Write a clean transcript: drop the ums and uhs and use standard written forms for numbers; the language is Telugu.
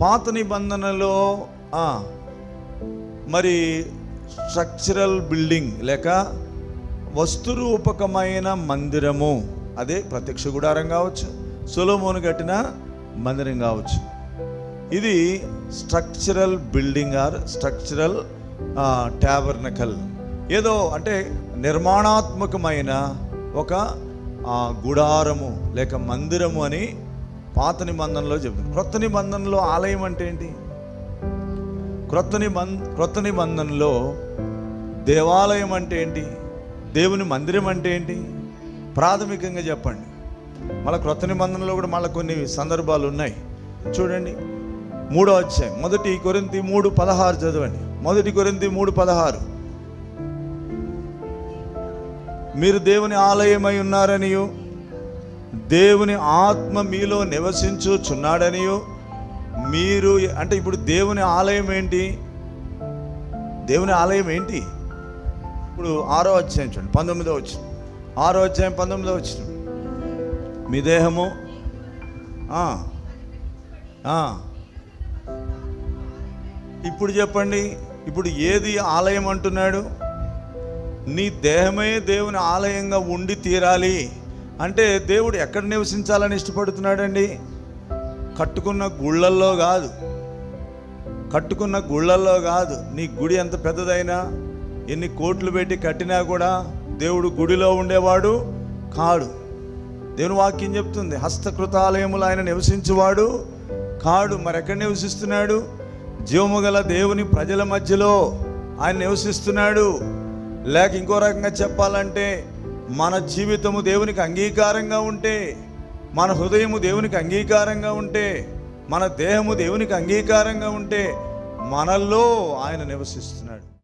పాత నిబంధనలో మరి స్ట్రక్చరల్ బిల్డింగ్ లేక వస్తురూపకమైన మందిరము, అదే ప్రత్యక్ష గుడారం కావచ్చు, సొలొమోను కట్టిన మందిరం కావచ్చు. ఇది స్ట్రక్చరల్ బిల్డింగ్ ఆర్ స్ట్రక్చరల్ ట్యాబర్నకల్, ఏదో అంటే నిర్మాణాత్మకమైన ఒక గుడారము లేక మందిరము అని పాత నిబంధనలో చెప్తుంది. క్రొత్త నిబంధనలో ఆలయం అంటే ఏంటి? క్రొత్త నిబంధనలో దేవాలయం అంటే ఏంటి? దేవుని మందిరం అంటే ఏంటి? ప్రాథమికంగా చెప్పండి. మళ్ళీ క్రొత్త నిబంధనలో కూడా మళ్ళీ కొన్ని సందర్భాలు ఉన్నాయి. చూడండి, 3వ అధ్యాయం 1 కొరింథీ 3:16 చదవండి. 1 కొరింథీ 3:16, మీరు దేవుని ఆలయమై ఉన్నారనియు దేవుని ఆత్మ మీలో నివసించుచున్నాడనియు మీరు, అంటే ఇప్పుడు దేవుని ఆలయం ఏంటి? దేవుని ఆలయం ఏంటి? ఇప్పుడు 6వ అధ్యాయం చూడండి, 19వ వచనం. 6వ అధ్యాయం 19వ వచనం, మీ దేహము ఇప్పుడు చెప్పండి, ఇప్పుడు ఏది ఆలయం అంటున్నాడు? నీ దేహమే దేవుని ఆలయంగా ఉండి తీరాలి అంటే దేవుడు ఎక్కడ నివసించాలని ఇష్టపడుతున్నాడండి? కట్టుకున్న గుళ్ళల్లో కాదు. నీ గుడి ఎంత పెద్దదైనా, ఎన్ని కోట్లు పెట్టి కట్టినా కూడా దేవుడు గుడిలో ఉండేవాడు కాడు. దేవుని వాక్యం చెప్తుంది, హస్తకృతాలయములు ఆయన నివసించేవాడు కాడు. మరి ఎక్కడ నివసిస్తున్నాడు? జీవము గల దేవుని ప్రజల మధ్యలో ఆయన నివసిస్తున్నాడు. లేక ఇంకో రకంగా చెప్పాలంటే, మన జీవితము దేవునికి అంగీకారంగా ఉంటే, మన హృదయము దేవునికి అంగీకారంగా ఉంటే, మన దేహము దేవునికి అంగీకారంగా ఉంటే మనల్లో ఆయన నివసిస్తున్నాడు.